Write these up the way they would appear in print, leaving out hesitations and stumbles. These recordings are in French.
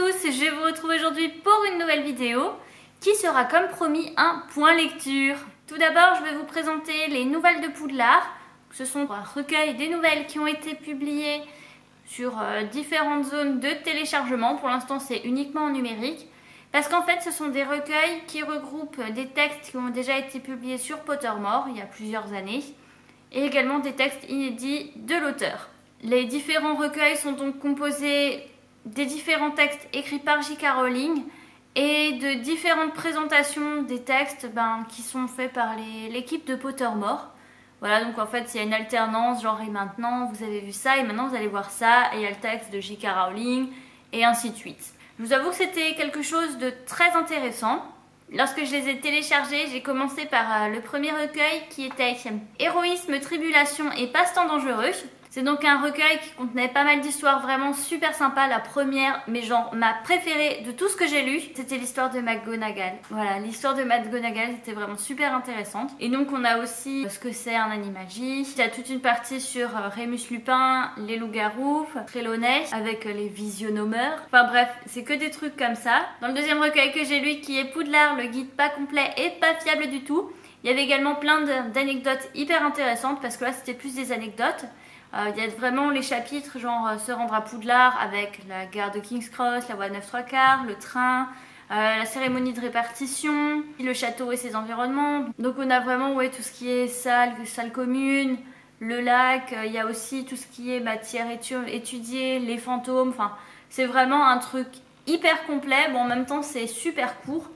tous, je vous retrouve aujourd'hui pour une nouvelle vidéo qui sera comme promis un point lecture. Tout d'abord, je vais vous présenter les nouvelles de Poudlard. Ce sont un recueil des nouvelles qui ont été publiées sur différentes zones de téléchargement. Pour l'instant, c'est uniquement en numérique. Parce qu'en fait, ce sont des recueils qui regroupent des textes qui ont déjà été publiés sur Pottermore il y a plusieurs années et également des textes inédits de l'auteur. Les différents recueils sont donc composés des différents textes écrits par J.K. Rowling et de différentes présentations des textes qui sont faits par l'équipe de Pottermore. Voilà, donc en fait, il y a une alternance, genre et maintenant vous avez vu ça et maintenant vous allez voir ça, et il y a le texte de J.K. Rowling et ainsi de suite. Je vous avoue que c'était quelque chose de très intéressant. Lorsque je les ai téléchargés, j'ai commencé par le premier recueil qui était Héroïsme, Tribulation et Passe-temps dangereux. C'est donc un recueil qui contenait pas mal d'histoires vraiment super sympas. La première, mais genre ma préférée de tout ce que j'ai lu, c'était l'histoire de McGonagall. Voilà, l'histoire de McGonagall était vraiment super intéressante. Et donc on a aussi ce que c'est un animagie. Il y a toute une partie sur Rémus Lupin, les loups-garous, Trelawney, avec les visionnomeurs. Enfin bref, c'est que des trucs comme ça. Dans le deuxième recueil que j'ai lu, qui est Poudlard, le guide pas complet et pas fiable du tout, il y avait également plein d'anecdotes hyper intéressantes, parce que là c'était plus des anecdotes. Il y a vraiment les chapitres genre se rendre à Poudlard avec la gare de King's Cross, la voie 9 3/4, le train, la cérémonie de répartition, le château et ses environnements. Donc on a vraiment tout ce qui est salle commune, le lac, il y a aussi tout ce qui est matière étudiée, les fantômes, enfin c'est vraiment un truc hyper complet. Bon, en même temps c'est super court.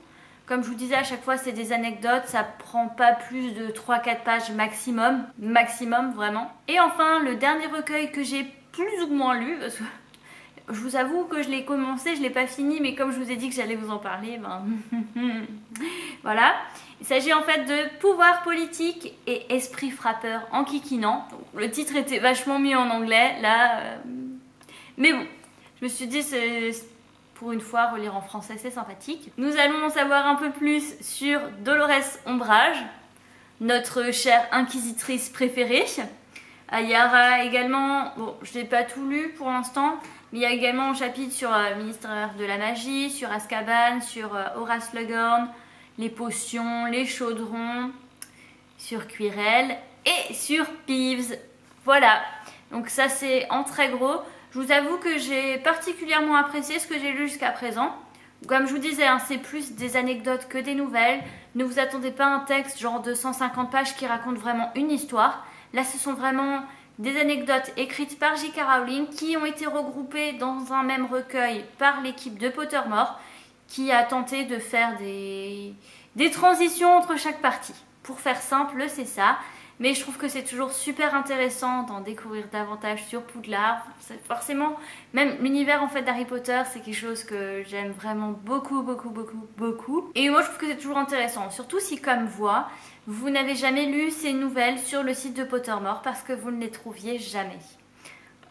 Comme je vous disais, à chaque fois, c'est des anecdotes. Ça prend pas plus de 3-4 pages maximum. Maximum, vraiment. Et enfin, le dernier recueil que j'ai plus ou moins lu, parce que je vous avoue que je l'ai commencé, je l'ai pas fini, mais comme je vous ai dit que j'allais vous en parler, voilà. Il s'agit en fait de Pouvoir politique et esprit frappeur en kikinant. Donc, le titre était vachement mieux en anglais, là. Mais bon, je me suis dit, pour une fois, relire en français, c'est sympathique. Nous allons en savoir un peu plus sur Dolores Ombrage, notre chère inquisitrice préférée. Il y aura également, bon, je n'ai pas tout lu pour l'instant, mais il y a également un chapitre sur le ministère de la magie, sur Azkaban, sur Horace Slughorn, les potions, les chaudrons, sur Quirrell et sur Peeves. Voilà, donc ça c'est en très gros. Je vous avoue que j'ai particulièrement apprécié ce que j'ai lu jusqu'à présent. Comme je vous disais, c'est plus des anecdotes que des nouvelles. Ne vous attendez pas à un texte genre de 150 pages qui raconte vraiment une histoire. Là, ce sont vraiment des anecdotes écrites par J.K. Rowling qui ont été regroupées dans un même recueil par l'équipe de Pottermore, qui a tenté de faire des transitions entre chaque partie. Pour faire simple, c'est ça. Mais je trouve que c'est toujours super intéressant d'en découvrir davantage sur Poudlard. Forcément, même l'univers en fait d'Harry Potter, c'est quelque chose que j'aime vraiment beaucoup, beaucoup, beaucoup, beaucoup. Et moi, je trouve que c'est toujours intéressant. Surtout si, comme moi, vous n'avez jamais lu ces nouvelles sur le site de Pottermore parce que vous ne les trouviez jamais.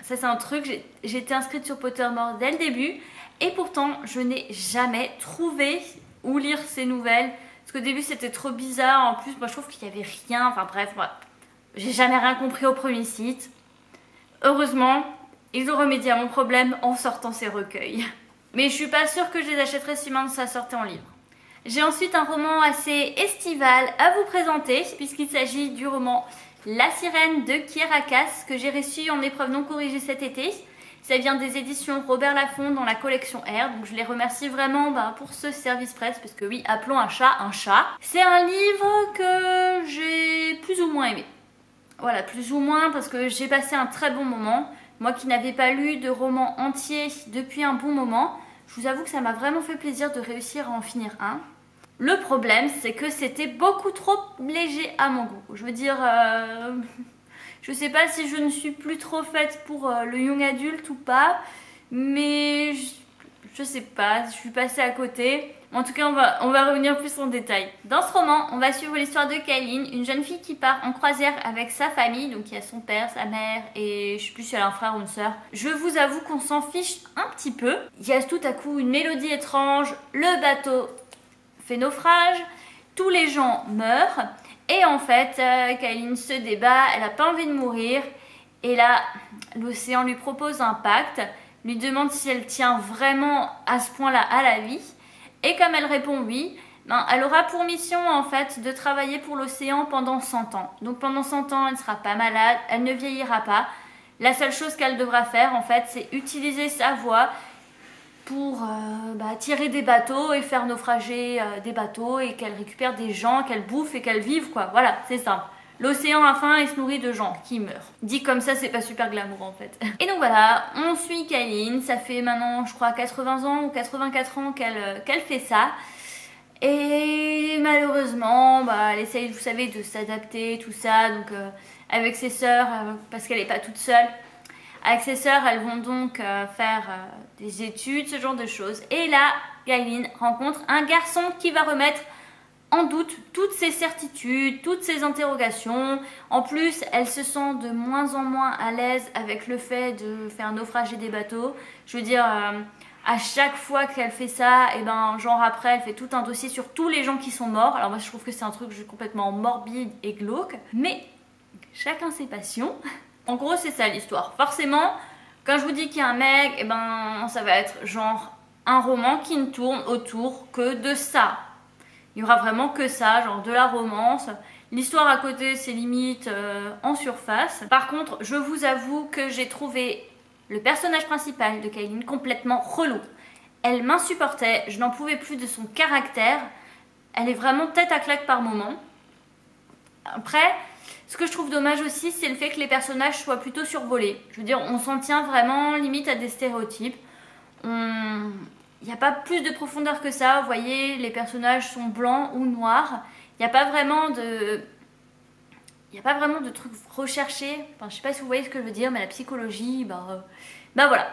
Ça, c'est un truc, j'ai été inscrite sur Pottermore dès le début. Et pourtant, je n'ai jamais trouvé où lire ces nouvelles. Parce qu'au début c'était trop bizarre, en plus moi je trouve qu'il n'y avait rien, enfin bref, moi j'ai jamais rien compris au premier site. Heureusement, ils ont remédié à mon problème en sortant ces recueils. Mais je suis pas sûre que je les achèterais si maintenant ça sortait en livre. J'ai ensuite un roman assez estival à vous présenter, puisqu'il s'agit du roman La Sirène de Kirakas, que j'ai reçu en épreuve non corrigée cet été. Ça vient des éditions Robert Laffont dans la collection R, donc je les remercie vraiment pour ce service presse, parce que oui, appelons un chat un chat. C'est un livre que j'ai plus ou moins aimé. Voilà, plus ou moins, parce que j'ai passé un très bon moment. Moi qui n'avais pas lu de roman entier depuis un bon moment, je vous avoue que ça m'a vraiment fait plaisir de réussir à en finir un. Le problème, c'est que c'était beaucoup trop léger à mon goût. Je veux dire... Je sais pas si je ne suis plus trop faite pour le young adulte ou pas, mais je sais pas, je suis passée à côté. En tout cas, on va revenir plus en détail. Dans ce roman, on va suivre l'histoire de Kaeline, une jeune fille qui part en croisière avec sa famille. Donc il y a son père, sa mère et je sais plus si elle a un frère ou une sœur. Je vous avoue qu'on s'en fiche un petit peu. Il y a tout à coup une mélodie étrange, le bateau fait naufrage, tous les gens meurent. Et en fait, Kaeline se débat, elle n'a pas envie de mourir. Et là, l'océan lui propose un pacte lui demande si elle tient vraiment à ce point-là à la vie. Et comme elle répond oui, ben, elle aura pour mission en fait de travailler pour l'océan pendant 100 ans. Donc pendant 100 ans, elle ne sera pas malade, elle ne vieillira pas. La seule chose qu'elle devra faire en fait, c'est utiliser sa voix pour tirer des bateaux et faire naufrager des bateaux et qu'elle récupère des gens, qu'elle bouffe et qu'elle vive quoi. Voilà, c'est simple. L'océan a faim et se nourrit de gens qui meurent. Dit comme ça, c'est pas super glamour en fait. Et donc voilà, on suit Kaylin. Ça fait maintenant, je crois, 80 ans ou 84 ans qu'elle fait ça. Et malheureusement, elle essaye, vous savez, de s'adapter, tout ça. Donc avec ses sœurs, parce qu'elle n'est pas toute seule. Avec ses sœurs, elles vont donc faire des études, ce genre de choses. Et là, Kaylin rencontre un garçon qui va remettre en doute toutes ses certitudes, toutes ses interrogations. En plus, elle se sent de moins en moins à l'aise avec le fait de faire naufrager des bateaux. Je veux dire, à chaque fois qu'elle fait ça, et ben genre après, elle fait tout un dossier sur tous les gens qui sont morts. Alors moi, je trouve que c'est un truc complètement morbide et glauque. Mais chacun ses passions. En gros, c'est ça l'histoire. Forcément, quand je vous dis qu'il y a un mec, et ben ça va être genre un roman qui ne tourne autour que de ça. Il y aura vraiment que ça, genre de la romance. L'histoire à côté, c'est limite en surface. Par contre, je vous avoue que j'ai trouvé le personnage principal de Kaylin complètement relou. Elle m'insupportait, je n'en pouvais plus de son caractère. Elle est vraiment tête à claque par moment. Après, ce que je trouve dommage aussi, c'est le fait que les personnages soient plutôt survolés. Je veux dire, on s'en tient vraiment limite à des stéréotypes. Il n'y a pas plus de profondeur que ça. Vous voyez, les personnages sont blancs ou noirs. Il n'y a pas vraiment de... Il n'y a pas vraiment de trucs recherchés. Enfin, je sais pas si vous voyez ce que je veux dire, mais la psychologie, voilà.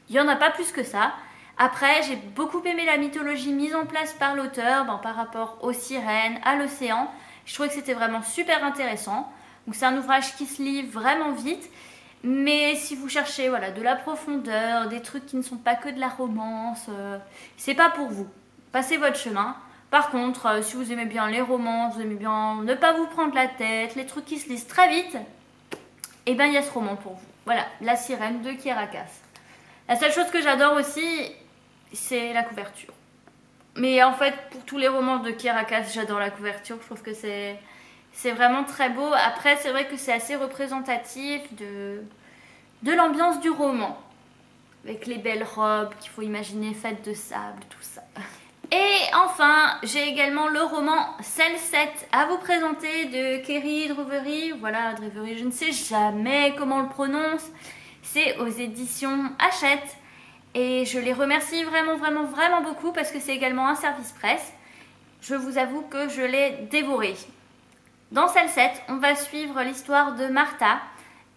Il n'y en a pas plus que ça. Après, j'ai beaucoup aimé la mythologie mise en place par l'auteur par rapport aux sirènes, à l'océan. Je trouvais que c'était vraiment super intéressant. Donc c'est un ouvrage qui se lit vraiment vite. Mais si vous cherchez de la profondeur, des trucs qui ne sont pas que de la romance, c'est pas pour vous. Passez votre chemin. Par contre, si vous aimez bien les romances, vous aimez bien ne pas vous prendre la tête, les trucs qui se lisent très vite, et ben il y a ce roman pour vous. Voilà, La Sirène de Kirakas. La seule chose que j'adore aussi, c'est la couverture. Mais en fait, pour tous les romans de Kirakas, j'adore la couverture. Je trouve que c'est vraiment très beau. Après, c'est vrai que c'est assez représentatif de l'ambiance du roman. Avec les belles robes qu'il faut imaginer faites de sable, tout ça. Et enfin, j'ai également le roman Cell 7 à vous présenter de Kerry Drewery. Voilà, Drewery, je ne sais jamais comment on le prononce. C'est aux éditions Hachette. Et je les remercie vraiment beaucoup parce que c'est également un service presse. Je vous avoue que je l'ai dévoré. Dans Cell 7, on va suivre l'histoire de Martha,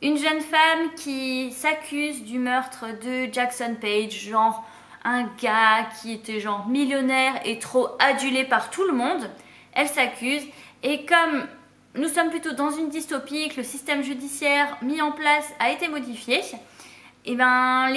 une jeune femme qui s'accuse du meurtre de Jackson Paige, genre un gars qui était genre millionnaire et trop adulé par tout le monde. Elle s'accuse et comme nous sommes plutôt dans une dystopie, que le système judiciaire mis en place a été modifié, et ben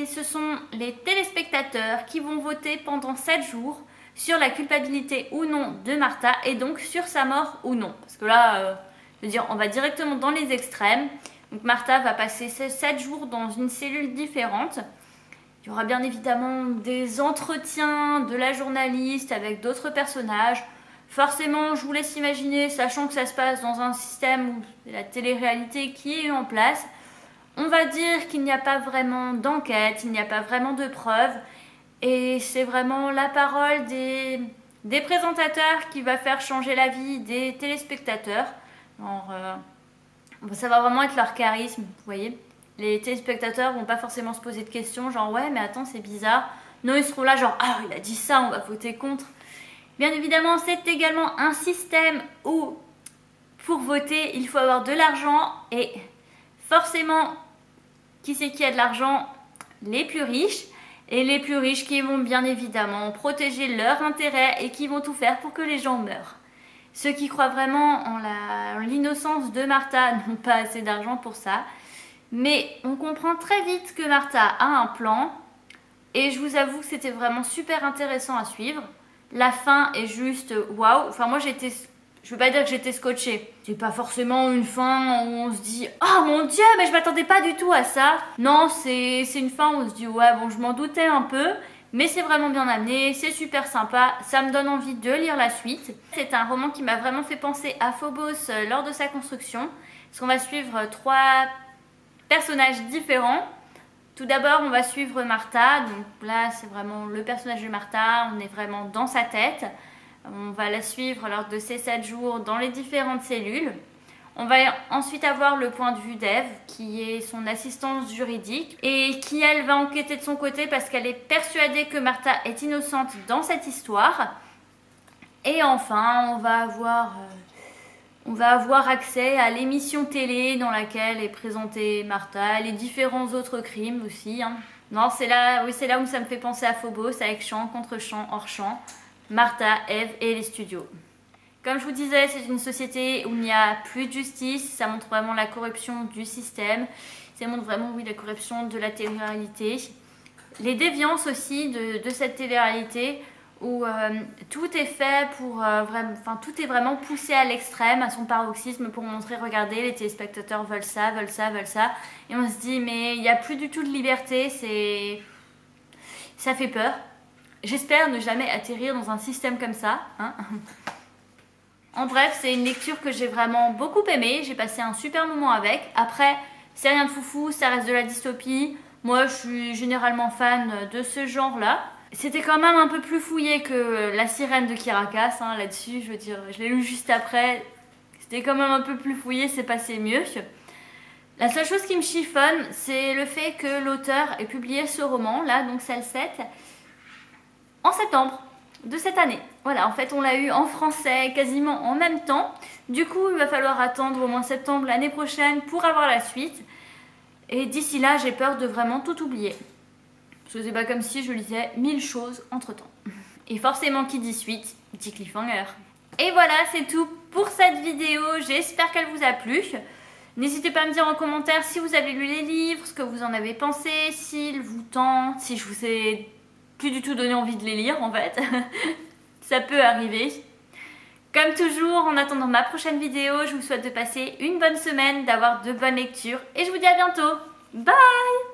ce sont les téléspectateurs qui vont voter pendant 7 jours sur la culpabilité ou non de Martha et donc sur sa mort ou non. Parce que là, je veux dire, on va directement dans les extrêmes. Donc Martha va passer 7 jours dans une cellule différente. Il y aura bien évidemment des entretiens de la journaliste avec d'autres personnages. Forcément, je vous laisse imaginer, sachant que ça se passe dans un système où c'est la télé-réalité qui est en place. On va dire qu'il n'y a pas vraiment d'enquête, il n'y a pas vraiment de preuves. Et c'est vraiment la parole des présentateurs qui va faire changer la vie des téléspectateurs. Alors, ça va vraiment être leur charisme, vous voyez. Les téléspectateurs vont pas forcément se poser de questions, genre ouais mais attends c'est bizarre. Non, ils seront là genre ah il a dit ça, on va voter contre. Bien évidemment c'est également un système où pour voter il faut avoir de l'argent et forcément qui c'est qui a de l'argent? Les plus riches. Et les plus riches qui vont bien évidemment protéger leurs intérêts et qui vont tout faire pour que les gens meurent. Ceux qui croient vraiment en l'innocence de Martha n'ont pas assez d'argent pour ça. Mais on comprend très vite que Martha a un plan. Et je vous avoue que c'était vraiment super intéressant à suivre. La fin est juste waouh. Enfin moi j'ai été je veux pas dire que j'étais scotchée. C'est pas forcément une fin où on se dit « Oh mon Dieu, mais je m'attendais pas du tout à ça !» Non, c'est une fin où on se dit « Ouais, bon, je m'en doutais un peu. » Mais c'est vraiment bien amené, c'est super sympa, ça me donne envie de lire la suite. C'est un roman qui m'a vraiment fait penser à Phobos lors de sa construction. Parce qu'on va suivre 3 personnages différents. Tout d'abord, on va suivre Martha. Donc là, c'est vraiment le personnage de Martha, on est vraiment dans sa tête. On va la suivre lors de ces 7 jours dans les différentes cellules. On va ensuite avoir le point de vue d'Eve, qui est son assistante juridique, et qui, elle, va enquêter de son côté parce qu'elle est persuadée que Martha est innocente dans cette histoire. Et enfin, on va avoir accès à l'émission télé dans laquelle est présentée Martha, les différents autres crimes aussi. Non, c'est là où ça me fait penser à Phobos, avec champ, contre-champ, hors-champ, Martha, Eve et les studios. Comme je vous disais, c'est une société où il n'y a plus de justice, ça montre vraiment la corruption du système, ça montre vraiment, oui, la corruption de la télé-réalité. Les déviances aussi de cette télé-réalité où tout est fait pour tout est vraiment poussé à l'extrême, à son paroxysme pour montrer, regardez, les téléspectateurs veulent ça, veulent ça, veulent ça. Et on se dit, mais il n'y a plus du tout de liberté, ça fait peur. J'espère ne jamais atterrir dans un système comme ça, hein. En bref, c'est une lecture que j'ai vraiment beaucoup aimée, j'ai passé un super moment avec. Après, c'est rien de foufou, ça reste de la dystopie. Moi, je suis généralement fan de ce genre-là. C'était quand même un peu plus fouillé que La Sirène de Kirakas, hein, là-dessus, je veux dire, je l'ai lu juste après. C'était quand même un peu plus fouillé, c'est passé mieux. La seule chose qui me chiffonne, c'est le fait que l'auteur ait publié ce roman, là, donc Celle 7, en septembre de cette année. Voilà, en fait on l'a eu en français quasiment en même temps. Du coup il va falloir attendre au moins septembre l'année prochaine pour avoir la suite. Et d'ici là j'ai peur de vraiment tout oublier. Parce que c'est pas comme si je lisais 1000 choses entre temps. Et forcément qui dit suite, dit cliffhanger. Et voilà, c'est tout pour cette vidéo, j'espère qu'elle vous a plu. N'hésitez pas à me dire en commentaire si vous avez lu les livres, ce que vous en avez pensé, s'ils vous tentent, si je vous ai plus du tout donné envie de les lire en fait. Ça peut arriver. Comme toujours, en attendant ma prochaine vidéo, je vous souhaite de passer une bonne semaine, d'avoir de bonnes lectures et je vous dis à bientôt. Bye!